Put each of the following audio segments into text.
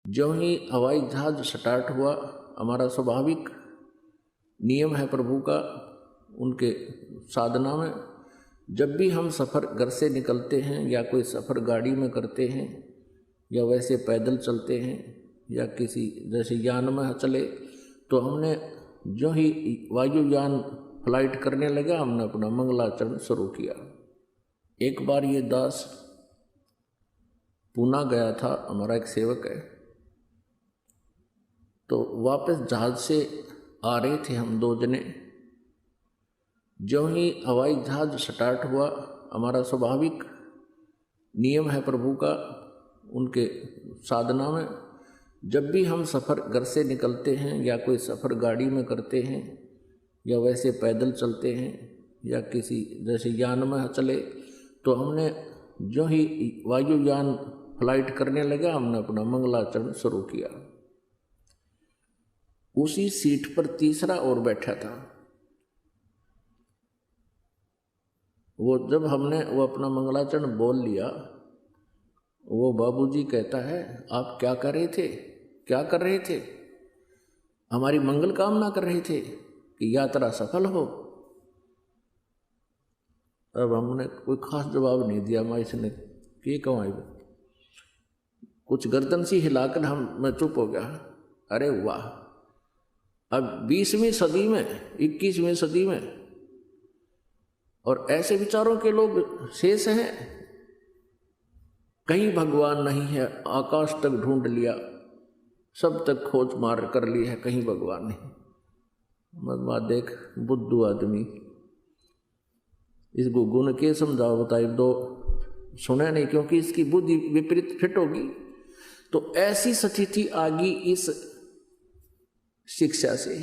ज्यों ही हवाई जहाज स्टार्ट हुआ, हमारा स्वाभाविक नियम है प्रभु का, उनके साधना में, जब भी हम सफ़र घर से निकलते हैं या कोई सफ़र गाड़ी में करते हैं या वैसे पैदल चलते हैं या किसी जैसे यान में चले, तो हमने जो ही वायुयान फ्लाइट करने लगा, हमने अपना मंगलाचरण शुरू किया। एक बार ये दास पूना गया था, हमारा एक सेवक है, तो वापस जहाज से आ रहे थे हम दो जने। ज्यों ही हवाई जहाज स्टार्ट हुआ, हमारा स्वाभाविक नियम है प्रभु का, उनके साधना में, जब भी हम सफ़र घर से निकलते हैं या कोई सफ़र गाड़ी में करते हैं या वैसे पैदल चलते हैं या किसी जैसे यान में चले, तो हमने जो ही वायुयान फ्लाइट करने लगा, हमने अपना मंगलाचरण शुरू किया। उसी सीट पर तीसरा और बैठा था। वो जब हमने वो अपना मंगलाचरण बोल लिया, वो बाबूजी कहता है, आप क्या कर रहे थे, क्या कर रहे थे? हमारी मंगल कामना कर रहे थे कि यात्रा सफल हो। अब हमने कोई खास जवाब नहीं दिया। मैं इसने कि कहूँ, कुछ गर्दन सी हिलाकर मैं चुप हो गया। अरे वाह, अब 20वीं सदी में, 21वीं सदी में, और ऐसे विचारों के लोग शेष हैं। कहीं भगवान नहीं है, आकाश तक ढूंढ लिया, सब तक खोज मार कर ली है, कहीं भगवान नहीं। मत देख बुद्धू आदमी, इस गुण के समझाओ बताए, दो सुने नहीं, क्योंकि इसकी बुद्धि विपरीत फिट होगी। तो ऐसी स्थिति आ गई इस शिक्षा से,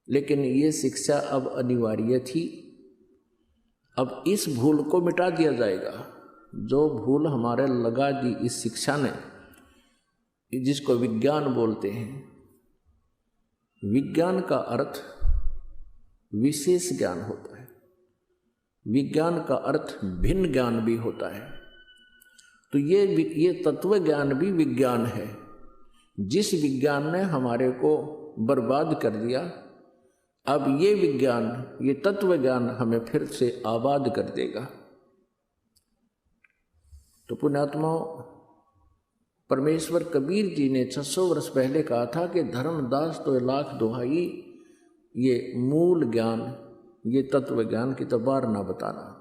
लेकिन ये शिक्षा अब अनिवार्य थी। अब इस भूल को मिटा दिया जाएगा। जो भूल हमारे लगा दी इस शिक्षा ने, जिसको विज्ञान बोलते हैं। विज्ञान का अर्थ विशेष ज्ञान होता है, विज्ञान का अर्थ भिन्न ज्ञान भी होता है। तो ये तत्व ज्ञान भी विज्ञान है। जिस विज्ञान ने हमारे को बर्बाद कर दिया, अब ये विज्ञान, ये तत्व ज्ञान हमें फिर से आबाद कर देगा। तो पुण्यात्माओं, परमेश्वर कबीर जी ने 600 वर्ष पहले कहा था कि धर्मदास तो लाख दुहाई, ये मूल ज्ञान, ये तत्व ज्ञान की तो बार ना बताना।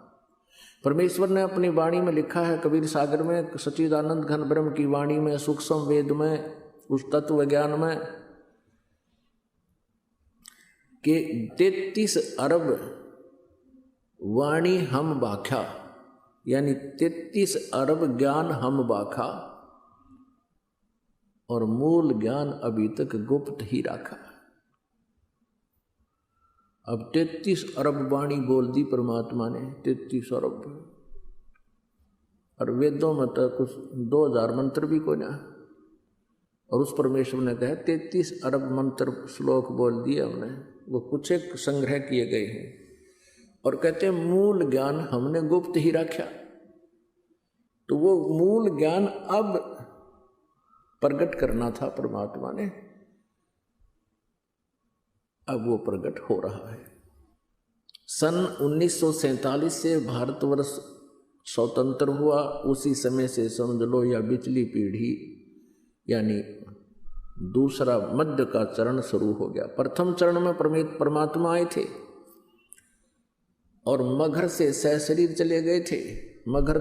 परमेश्वर ने अपनी वाणी में लिखा है, कबीर सागर में, सच्चिदानंद घन ब्रह्म की वाणी में, सूक्ष्म वेद में, उस तत्व ज्ञान में, कि 33 अरब वाणी हम बाख्या, यानी 33 अरब ज्ञान हम बाखा, और मूल ज्ञान अभी तक गुप्त ही रखा। अब 33 अरब वाणी बोल दी परमात्मा ने, 33 अरब, और वेदों में तो कुछ 2000 मंत्र भी कोई ना। और उस परमेश्वर ने कहा 33 अरब मंत्र श्लोक बोल दिए हमने, वो कुछ एक संग्रह किए गए हैं, और कहते हैं मूल ज्ञान हमने गुप्त ही रखा। तो वो मूल ज्ञान अब प्रकट करना था परमात्मा ने, अब वो प्रकट हो रहा है। सन 1947 से भारतवर्ष स्वतंत्र हुआ, उसी समय से समझ लो या पिछली पीढ़ी, यानी दूसरा मध्य का चरण शुरू हो गया। प्रथम चरण में परमात्मा आए थे और मगहर से सहशरीर चले गए थे। मगहर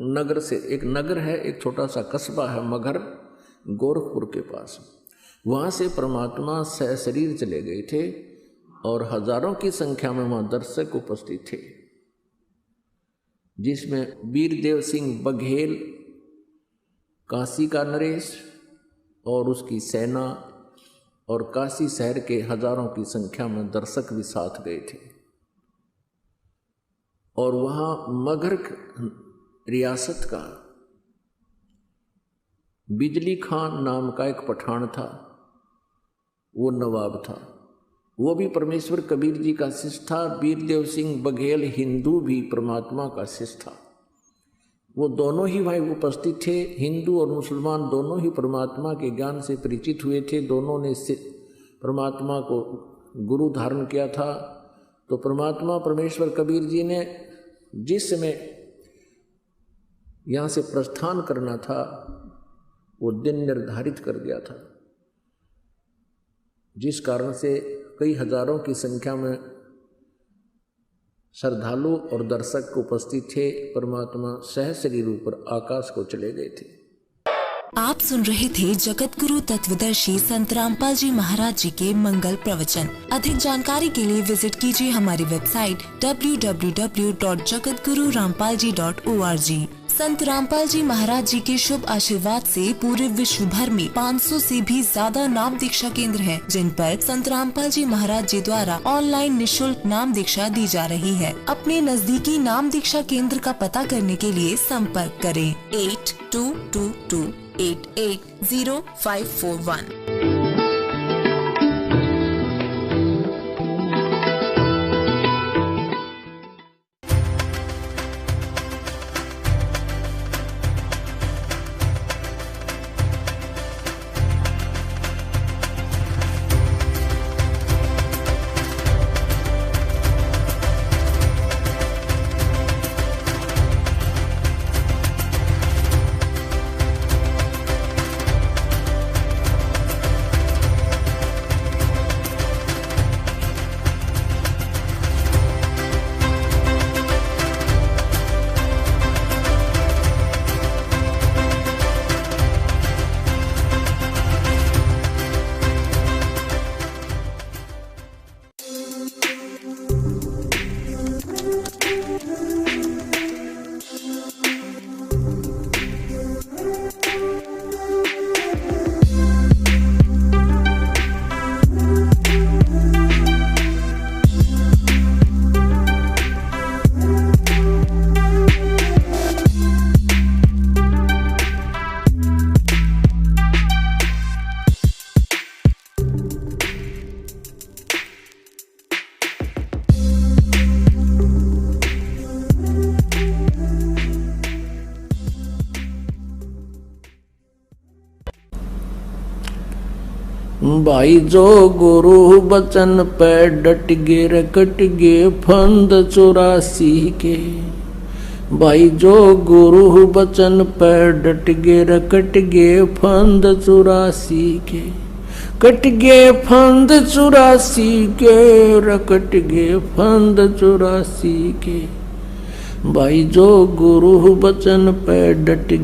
नगर से, एक नगर है, एक छोटा सा कस्बा है मगहर, गोरखपुर के पास, वहाँ से परमात्मा सहशरीर चले गए थे, और हजारों की संख्या में वहाँ दर्शक उपस्थित थे, जिसमें वीरदेव सिंह बघेल, काशी का नरेश और उसकी सेना, और काशी शहर के हजारों की संख्या में दर्शक भी साथ गए थे। और वहाँ मगहर रियासत का बिजली खान नाम का एक पठान था, वो नवाब था। वो भी परमेश्वर कबीर जी का शिष्य था। वीरदेव सिंह बघेल हिंदू भी परमात्मा का शिष्य था। वो दोनों ही भाई उपस्थित थे। हिंदू और मुसलमान दोनों ही परमात्मा के ज्ञान से परिचित हुए थे, दोनों ने परमात्मा को गुरु धारण किया था। तो परमात्मा परमेश्वर कबीर जी ने जिस समय यहाँ से प्रस्थान करना था वो दिन निर्धारित कर दिया था, जिस कारण से कई हजारों की संख्या में श्रद्धालु और दर्शक उपस्थित थे। परमात्मा सहस्र रूप पर आकाश को चले गए थे। आप सुन रहे थे जगत गुरु तत्वदर्शी संत रामपाल जी महाराज जी के मंगल प्रवचन। अधिक जानकारी के लिए विजिट कीजिए हमारी वेबसाइट www.jagatgururampalji.org। संत रामपाल जी महाराज जी के शुभ आशीर्वाद से पूरे विश्व भर में 500 से भी ज्यादा नाम दीक्षा केंद्र हैं, जिन पर संत रामपाल जी महाराज जी द्वारा ऑनलाइन निशुल्क नाम दीक्षा दी जा रही है। अपने नजदीकी नाम दीक्षा केंद्र का पता करने के लिए संपर्क करें 8222880541। भाई जो गुरु बचन पे डट गे रकट गे फंद 84 के। भाई जो गुरु बचन पे डट गे रकट गे फंद 84 के। कट गे फंद 84 के, रकट गे फंद 84 के। भाई जो गुरु बचन पे डट